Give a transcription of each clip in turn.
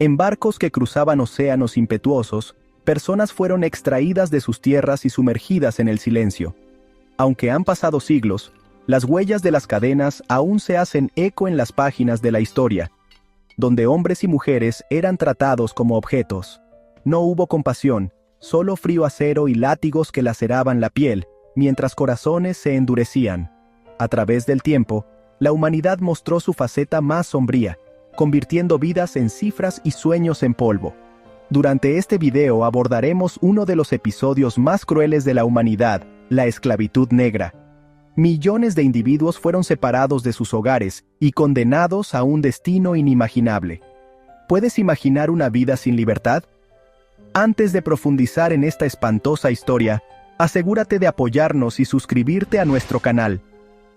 En barcos que cruzaban océanos impetuosos, personas fueron extraídas de sus tierras y sumergidas en el silencio. Aunque han pasado siglos, las huellas de las cadenas aún se hacen eco en las páginas de la historia, donde hombres y mujeres eran tratados como objetos. No hubo compasión, solo frío acero y látigos que laceraban la piel, mientras corazones se endurecían. A través del tiempo, la humanidad mostró su faceta más sombría, convirtiendo vidas en cifras y sueños en polvo. Durante este video abordaremos uno de los episodios más crueles de la humanidad, la esclavitud negra. Millones de individuos fueron separados de sus hogares y condenados a un destino inimaginable. ¿Puedes imaginar una vida sin libertad? Antes de profundizar en esta espantosa historia, asegúrate de apoyarnos y suscribirte a nuestro canal.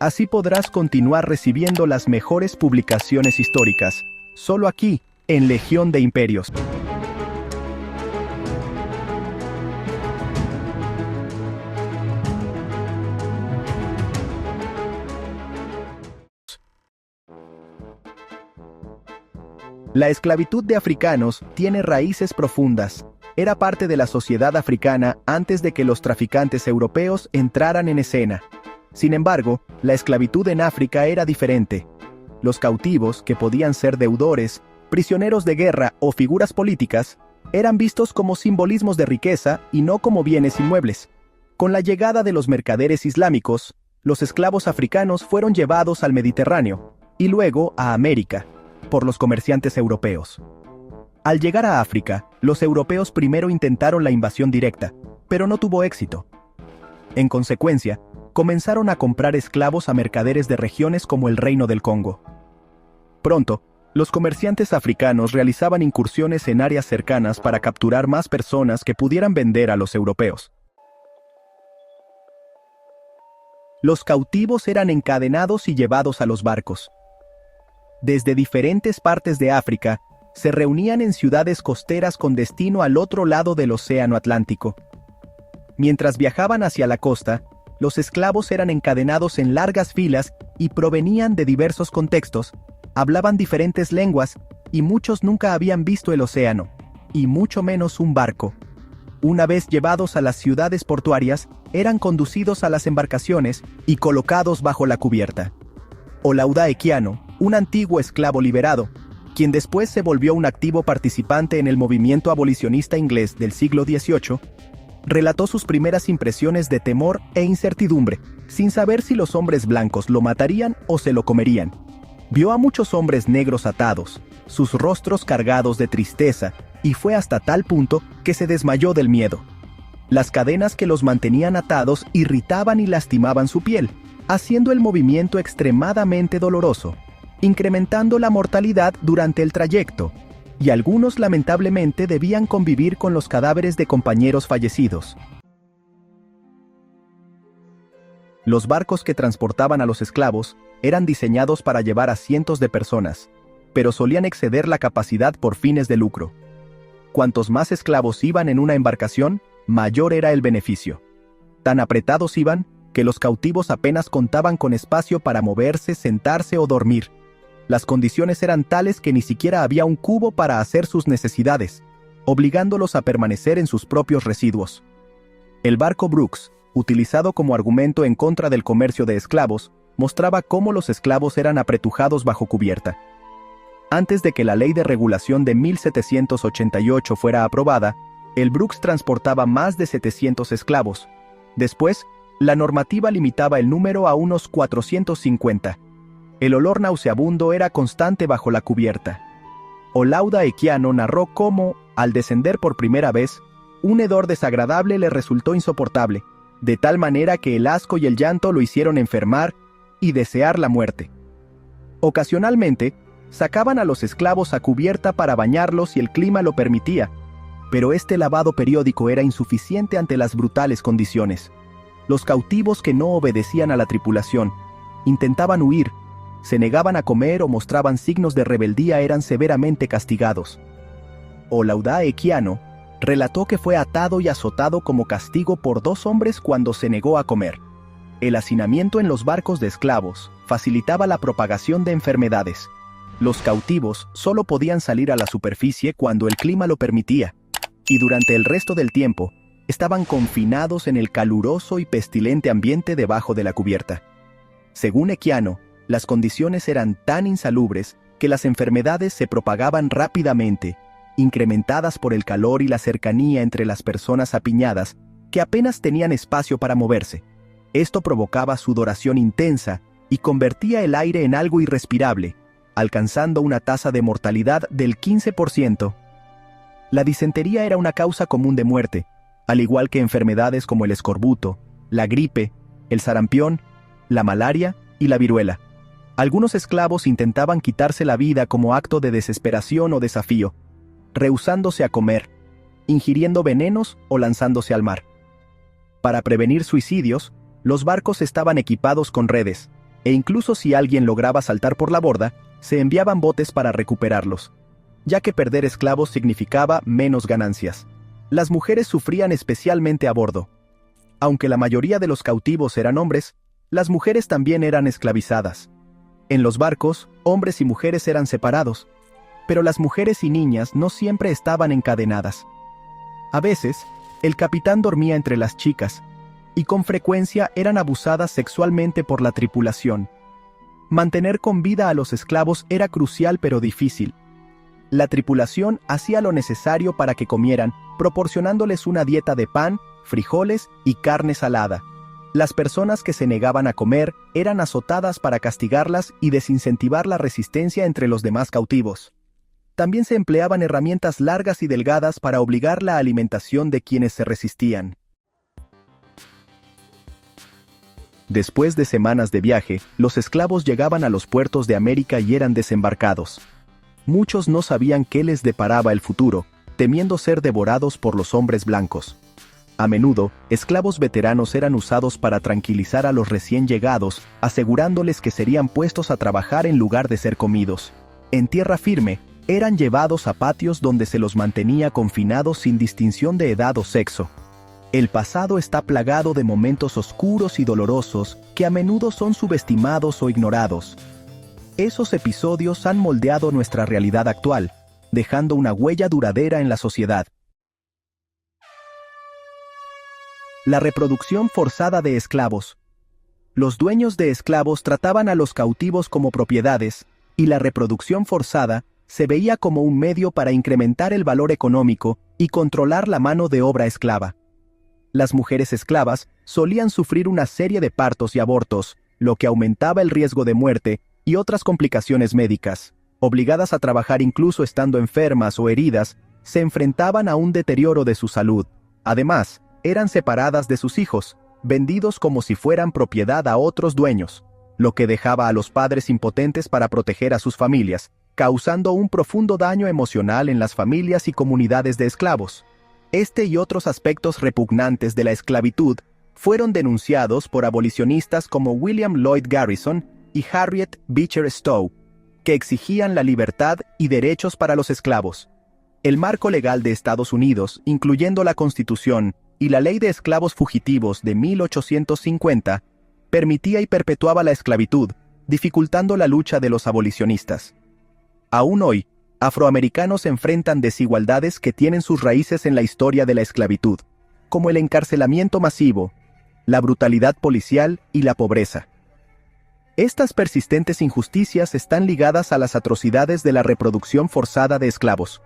Así podrás continuar recibiendo las mejores publicaciones históricas, solo aquí, en Legión de Imperios. La esclavitud de africanos tiene raíces profundas. Era parte de la sociedad africana antes de que los traficantes europeos entraran en escena. Sin embargo, la esclavitud en África era diferente. Los cautivos, que podían ser deudores, prisioneros de guerra o figuras políticas, eran vistos como simbolismos de riqueza y no como bienes inmuebles. Con la llegada de los mercaderes islámicos, los esclavos africanos fueron llevados al Mediterráneo y luego a América, por los comerciantes europeos. Al llegar a África, los europeos primero intentaron la invasión directa, pero no tuvo éxito. En consecuencia, comenzaron a comprar esclavos a mercaderes de regiones como el Reino del Congo. Pronto, los comerciantes africanos realizaban incursiones en áreas cercanas para capturar más personas que pudieran vender a los europeos. Los cautivos eran encadenados y llevados a los barcos. Desde diferentes partes de África, se reunían en ciudades costeras con destino al otro lado del Océano Atlántico. Mientras viajaban hacia la costa, los esclavos eran encadenados en largas filas y provenían de diversos contextos, hablaban diferentes lenguas y muchos nunca habían visto el océano, y mucho menos un barco. Una vez llevados a las ciudades portuarias, eran conducidos a las embarcaciones y colocados bajo la cubierta. Olaudah Equiano, un antiguo esclavo liberado, quien después se volvió un activo participante en el movimiento abolicionista inglés del siglo XVIII, relató sus primeras impresiones de temor e incertidumbre, sin saber si los hombres blancos lo matarían o se lo comerían. Vio a muchos hombres negros atados, sus rostros cargados de tristeza, y fue hasta tal punto que se desmayó del miedo. Las cadenas que los mantenían atados irritaban y lastimaban su piel, haciendo el movimiento extremadamente doloroso, incrementando la mortalidad durante el trayecto, y algunos lamentablemente debían convivir con los cadáveres de compañeros fallecidos. Los barcos que transportaban a los esclavos eran diseñados para llevar a cientos de personas, pero solían exceder la capacidad por fines de lucro. Cuantos más esclavos iban en una embarcación, mayor era el beneficio. Tan apretados iban, que los cautivos apenas contaban con espacio para moverse, sentarse o dormir. Las condiciones eran tales que ni siquiera había un cubo para hacer sus necesidades, obligándolos a permanecer en sus propios residuos. El barco Brooks, utilizado como argumento en contra del comercio de esclavos, mostraba cómo los esclavos eran apretujados bajo cubierta. Antes de que la Ley de Regulación de 1788 fuera aprobada, el Brooks transportaba más de 700 esclavos. Después, la normativa limitaba el número a unos 450. El olor nauseabundo era constante bajo la cubierta. Olaudah Equiano narró cómo, al descender por primera vez, un hedor desagradable le resultó insoportable, de tal manera que el asco y el llanto lo hicieron enfermar y desear la muerte. Ocasionalmente, sacaban a los esclavos a cubierta para bañarlos si el clima lo permitía, pero este lavado periódico era insuficiente ante las brutales condiciones. Los cautivos que no obedecían a la tripulación, intentaban huir, se negaban a comer o mostraban signos de rebeldía eran severamente castigados. Olaudah Equiano relató que fue atado y azotado como castigo por 2 hombres cuando se negó a comer. El hacinamiento en los barcos de esclavos facilitaba la propagación de enfermedades. Los cautivos solo podían salir a la superficie cuando el clima lo permitía, y durante el resto del tiempo, estaban confinados en el caluroso y pestilente ambiente debajo de la cubierta. Según Equiano, las condiciones eran tan insalubres que las enfermedades se propagaban rápidamente, incrementadas por el calor y la cercanía entre las personas apiñadas, que apenas tenían espacio para moverse. Esto provocaba sudoración intensa y convertía el aire en algo irrespirable, alcanzando una tasa de mortalidad del 15%. La disentería era una causa común de muerte, al igual que enfermedades como el escorbuto, la gripe, el sarampión, la malaria y la viruela. Algunos esclavos intentaban quitarse la vida como acto de desesperación o desafío, rehusándose a comer, ingiriendo venenos o lanzándose al mar. Para prevenir suicidios, los barcos estaban equipados con redes, e incluso si alguien lograba saltar por la borda, se enviaban botes para recuperarlos, ya que perder esclavos significaba menos ganancias. Las mujeres sufrían especialmente a bordo. Aunque la mayoría de los cautivos eran hombres, las mujeres también eran esclavizadas. En los barcos, hombres y mujeres eran separados, pero las mujeres y niñas no siempre estaban encadenadas. A veces, el capitán dormía entre las chicas, y con frecuencia eran abusadas sexualmente por la tripulación. Mantener con vida a los esclavos era crucial pero difícil. La tripulación hacía lo necesario para que comieran, proporcionándoles una dieta de pan, frijoles y carne salada. Las personas que se negaban a comer eran azotadas para castigarlas y desincentivar la resistencia entre los demás cautivos. También se empleaban herramientas largas y delgadas para obligar la alimentación de quienes se resistían. Después de semanas de viaje, los esclavos llegaban a los puertos de América y eran desembarcados. Muchos no sabían qué les deparaba el futuro, temiendo ser devorados por los hombres blancos. A menudo, esclavos veteranos eran usados para tranquilizar a los recién llegados, asegurándoles que serían puestos a trabajar en lugar de ser comidos. En tierra firme, eran llevados a patios donde se los mantenía confinados sin distinción de edad o sexo. El pasado está plagado de momentos oscuros y dolorosos que a menudo son subestimados o ignorados. Esos episodios han moldeado nuestra realidad actual, dejando una huella duradera en la sociedad. La reproducción forzada de esclavos. Los dueños de esclavos trataban a los cautivos como propiedades, y la reproducción forzada se veía como un medio para incrementar el valor económico y controlar la mano de obra esclava. Las mujeres esclavas solían sufrir una serie de partos y abortos, lo que aumentaba el riesgo de muerte y otras complicaciones médicas. Obligadas a trabajar incluso estando enfermas o heridas, se enfrentaban a un deterioro de su salud. Además, eran separadas de sus hijos, vendidos como si fueran propiedad a otros dueños, lo que dejaba a los padres impotentes para proteger a sus familias, causando un profundo daño emocional en las familias y comunidades de esclavos. Este y otros aspectos repugnantes de la esclavitud fueron denunciados por abolicionistas como William Lloyd Garrison y Harriet Beecher Stowe, que exigían la libertad y derechos para los esclavos. El marco legal de Estados Unidos, incluyendo la Constitución y la Ley de Esclavos Fugitivos de 1850, permitía y perpetuaba la esclavitud, dificultando la lucha de los abolicionistas. Aún hoy, afroamericanos enfrentan desigualdades que tienen sus raíces en la historia de la esclavitud, como el encarcelamiento masivo, la brutalidad policial y la pobreza. Estas persistentes injusticias están ligadas a las atrocidades de la reproducción forzada de esclavos.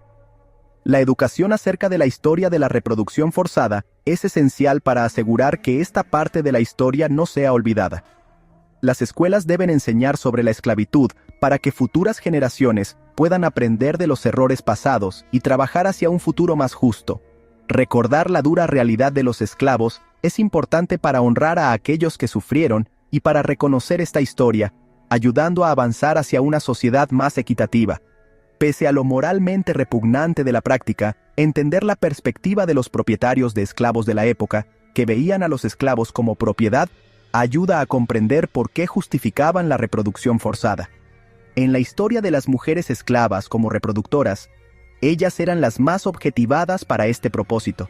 La educación acerca de la historia de la reproducción forzada es esencial para asegurar que esta parte de la historia no sea olvidada. Las escuelas deben enseñar sobre la esclavitud para que futuras generaciones puedan aprender de los errores pasados y trabajar hacia un futuro más justo. Recordar la dura realidad de los esclavos es importante para honrar a aquellos que sufrieron y para reconocer esta historia, ayudando a avanzar hacia una sociedad más equitativa. Pese a lo moralmente repugnante de la práctica, entender la perspectiva de los propietarios de esclavos de la época, que veían a los esclavos como propiedad, ayuda a comprender por qué justificaban la reproducción forzada. En la historia de las mujeres esclavas como reproductoras, ellas eran las más objetivadas para este propósito.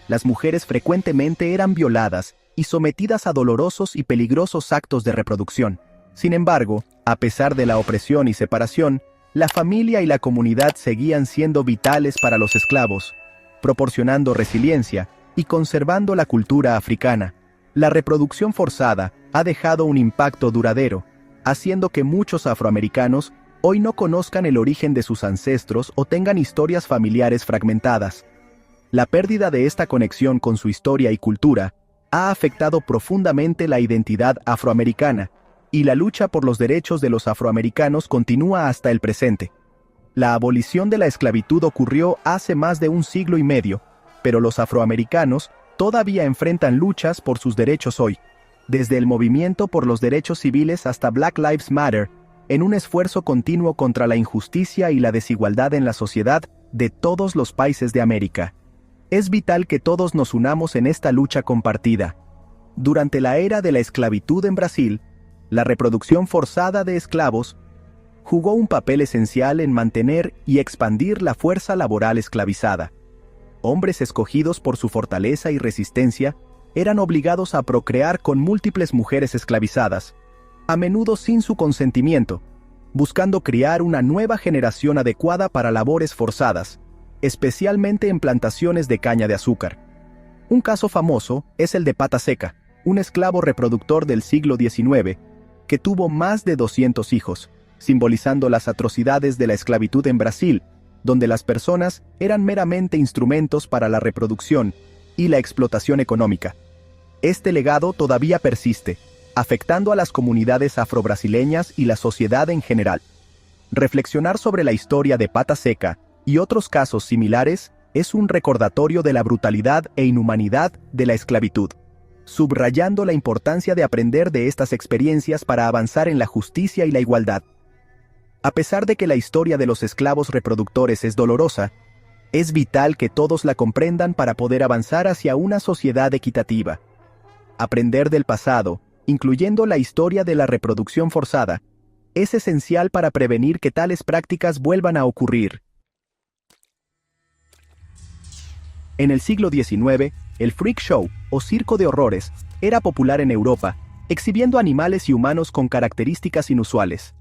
Las mujeres frecuentemente eran violadas y sometidas a dolorosos y peligrosos actos de reproducción. Sin embargo, a pesar de la opresión y separación, La familia y la comunidad seguían siendo vitales para los esclavos, proporcionando resiliencia y conservando la cultura africana. La reproducción forzada ha dejado un impacto duradero, haciendo que muchos afroamericanos hoy no conozcan el origen de sus ancestros o tengan historias familiares fragmentadas. La pérdida de esta conexión con su historia y cultura ha afectado profundamente la identidad afroamericana, y la lucha por los derechos de los afroamericanos continúa hasta el presente. La abolición de la esclavitud ocurrió hace más de un siglo y medio, pero los afroamericanos todavía enfrentan luchas por sus derechos hoy, desde el movimiento por los derechos civiles hasta Black Lives Matter, en un esfuerzo continuo contra la injusticia y la desigualdad en la sociedad de todos los países de América. Es vital que todos nos unamos en esta lucha compartida. Durante la era de la esclavitud en Brasil, la reproducción forzada de esclavos jugó un papel esencial en mantener y expandir la fuerza laboral esclavizada. Hombres escogidos por su fortaleza y resistencia eran obligados a procrear con múltiples mujeres esclavizadas, a menudo sin su consentimiento, buscando criar una nueva generación adecuada para labores forzadas, especialmente en plantaciones de caña de azúcar. Un caso famoso es el de Pata Seca, un esclavo reproductor del siglo XIX, que tuvo más de 200 hijos, simbolizando las atrocidades de la esclavitud en Brasil, donde las personas eran meramente instrumentos para la reproducción y la explotación económica. Este legado todavía persiste, afectando a las comunidades afrobrasileñas y la sociedad en general. Reflexionar sobre la historia de Pata Seca y otros casos similares es un recordatorio de la brutalidad e inhumanidad de la esclavitud, subrayando la importancia de aprender de estas experiencias para avanzar en la justicia y la igualdad. A pesar de que la historia de los esclavos reproductores es dolorosa, es vital que todos la comprendan para poder avanzar hacia una sociedad equitativa. Aprender del pasado, incluyendo la historia de la reproducción forzada, es esencial para prevenir que tales prácticas vuelvan a ocurrir. En el siglo XIX, el freak show, o circo de horrores, era popular en Europa, exhibiendo animales y humanos con características inusuales.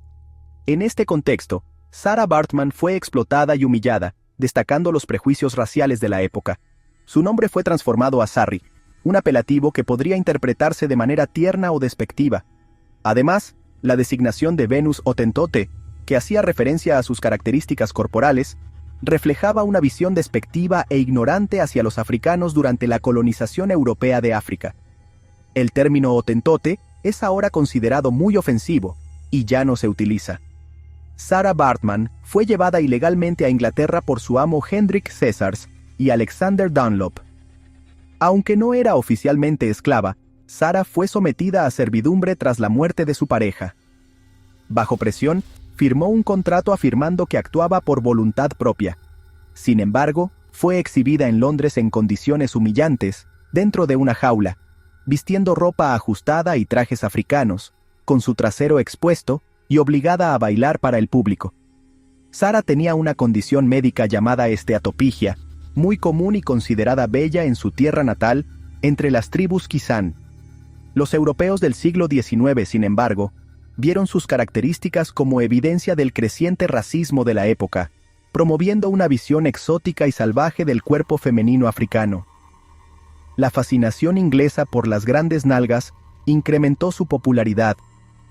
En este contexto, Sarah Baartman fue explotada y humillada, destacando los prejuicios raciales de la época. Su nombre fue transformado a Sarri, un apelativo que podría interpretarse de manera tierna o despectiva. Además, la designación de Venus Hottentote, que hacía referencia a sus características corporales, reflejaba una visión despectiva e ignorante hacia los africanos durante la colonización europea de África. El término Hottentote es ahora considerado muy ofensivo y ya no se utiliza. Sarah Baartman fue llevada ilegalmente a Inglaterra por su amo Hendrik Cesars y Alexander Dunlop. Aunque no era oficialmente esclava, Sarah fue sometida a servidumbre tras la muerte de su pareja. Bajo presión, firmó un contrato afirmando que actuaba por voluntad propia. Sin embargo, fue exhibida en Londres en condiciones humillantes, dentro de una jaula, vistiendo ropa ajustada y trajes africanos, con su trasero expuesto y obligada a bailar para el público. Sarah tenía una condición médica llamada esteatopigia, muy común y considerada bella en su tierra natal, entre las tribus Kisan. Los europeos del siglo XIX, sin embargo, vieron sus características como evidencia del creciente racismo de la época, promoviendo una visión exótica y salvaje del cuerpo femenino africano. La fascinación inglesa por las grandes nalgas incrementó su popularidad,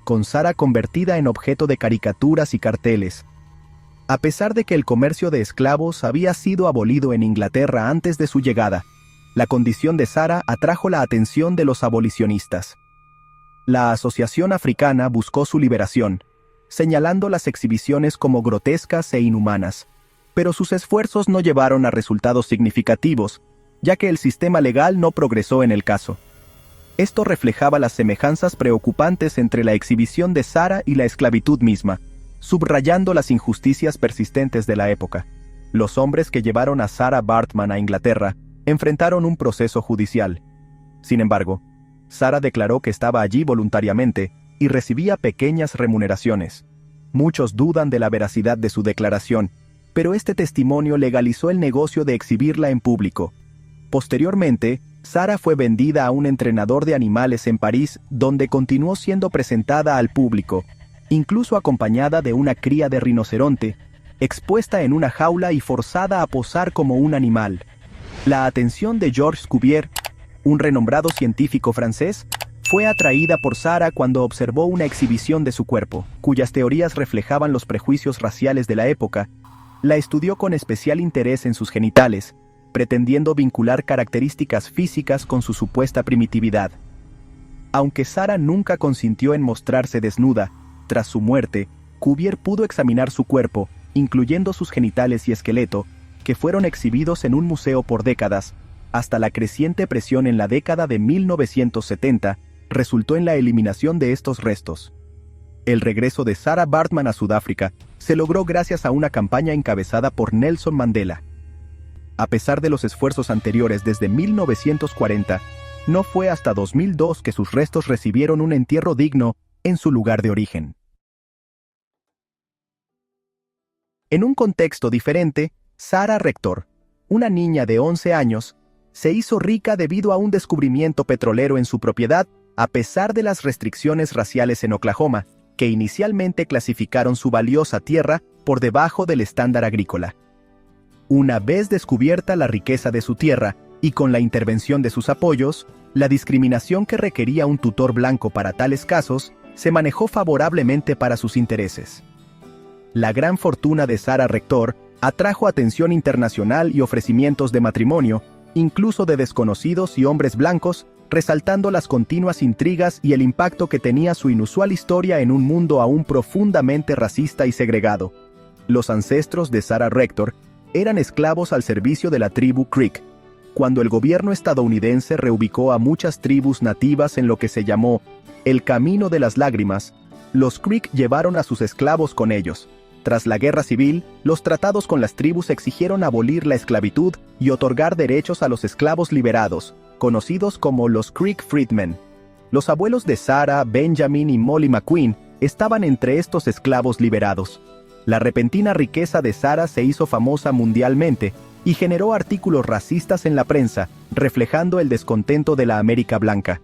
con Sarah convertida en objeto de caricaturas y carteles. A pesar de que el comercio de esclavos había sido abolido en Inglaterra antes de su llegada, la condición de Sarah atrajo la atención de los abolicionistas. La Asociación Africana buscó su liberación, señalando las exhibiciones como grotescas e inhumanas, pero sus esfuerzos no llevaron a resultados significativos, ya que el sistema legal no progresó en el caso. Esto reflejaba las semejanzas preocupantes entre la exhibición de Sarah y la esclavitud misma, subrayando las injusticias persistentes de la época. Los hombres que llevaron a Sarah Baartman a Inglaterra enfrentaron un proceso judicial. Sin embargo, Sarah declaró que estaba allí voluntariamente y recibía pequeñas remuneraciones. Muchos dudan de la veracidad de su declaración, pero este testimonio legalizó el negocio de exhibirla en público. Posteriormente, Sarah fue vendida a un entrenador de animales en París, donde continuó siendo presentada al público, incluso acompañada de una cría de rinoceronte, expuesta en una jaula y forzada a posar como un animal. La atención de Georges Cuvier, un renombrado científico francés, fue atraída por Sarah cuando observó una exhibición de su cuerpo, cuyas teorías reflejaban los prejuicios raciales de la época. La estudió con especial interés en sus genitales, pretendiendo vincular características físicas con su supuesta primitividad. Aunque Sarah nunca consintió en mostrarse desnuda, tras su muerte, Cuvier pudo examinar su cuerpo, incluyendo sus genitales y esqueleto, que fueron exhibidos en un museo por décadas, hasta la creciente presión en la década de 1970 resultó en la eliminación de estos restos. El regreso de Sarah Baartman a Sudáfrica se logró gracias a una campaña encabezada por Nelson Mandela. A pesar de los esfuerzos anteriores desde 1940, no fue hasta 2002 que sus restos recibieron un entierro digno en su lugar de origen. En un contexto diferente, Sarah Rector, una niña de 11 años, se hizo rica debido a un descubrimiento petrolero en su propiedad, a pesar de las restricciones raciales en Oklahoma, que inicialmente clasificaron su valiosa tierra por debajo del estándar agrícola. Una vez descubierta la riqueza de su tierra, y con la intervención de sus apoyos, la discriminación que requería un tutor blanco para tales casos, se manejó favorablemente para sus intereses. La gran fortuna de Sarah Rector atrajo atención internacional y ofrecimientos de matrimonio, incluso de desconocidos y hombres blancos, resaltando las continuas intrigas y el impacto que tenía su inusual historia en un mundo aún profundamente racista y segregado. Los ancestros de Sarah Rector eran esclavos al servicio de la tribu Creek. Cuando el gobierno estadounidense reubicó a muchas tribus nativas en lo que se llamó el Camino de las Lágrimas, los Creek llevaron a sus esclavos con ellos. Tras la guerra civil, los tratados con las tribus exigieron abolir la esclavitud y otorgar derechos a los esclavos liberados, conocidos como los Creek Freedmen. Los abuelos de Sarah, Benjamin y Molly McQueen estaban entre estos esclavos liberados. La repentina riqueza de Sarah se hizo famosa mundialmente y generó artículos racistas en la prensa, reflejando el descontento de la América blanca.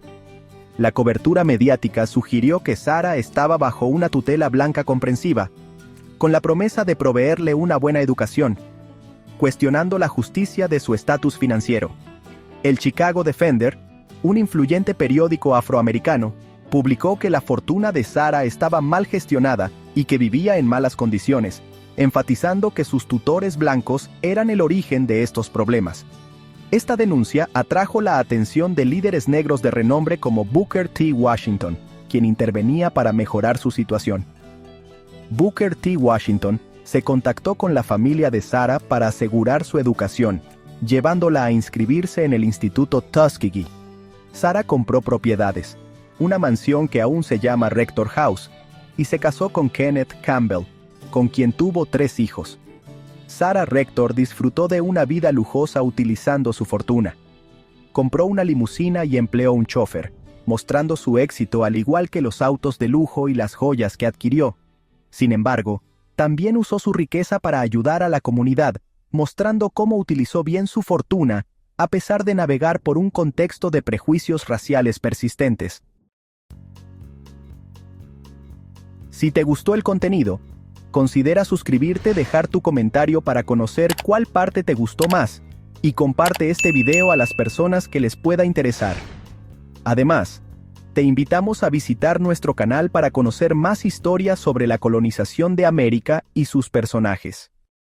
La cobertura mediática sugirió que Sarah estaba bajo una tutela blanca comprensiva, con la promesa de proveerle una buena educación, cuestionando la justicia de su estatus financiero. El Chicago Defender, un influyente periódico afroamericano, publicó que la fortuna de Sarah estaba mal gestionada y que vivía en malas condiciones, enfatizando que sus tutores blancos eran el origen de estos problemas. Esta denuncia atrajo la atención de líderes negros de renombre como Booker T. Washington, quien intervenía para mejorar su situación. Booker T. Washington se contactó con la familia de Sarah para asegurar su educación, llevándola a inscribirse en el Instituto Tuskegee. Sarah compró propiedades, una mansión que aún se llama Rector House, y se casó con Kenneth Campbell, con quien tuvo 3 hijos. Sarah Rector disfrutó de una vida lujosa utilizando su fortuna. Compró una limusina y empleó un chofer, mostrando su éxito al igual que los autos de lujo y las joyas que adquirió. Sin embargo, también usó su riqueza para ayudar a la comunidad, mostrando cómo utilizó bien su fortuna, a pesar de navegar por un contexto de prejuicios raciales persistentes. Si te gustó el contenido, considera suscribirte, dejar tu comentario para conocer cuál parte te gustó más, y comparte este video a las personas que les pueda interesar. Además, te invitamos a visitar nuestro canal para conocer más historias sobre la colonización de América y sus personajes.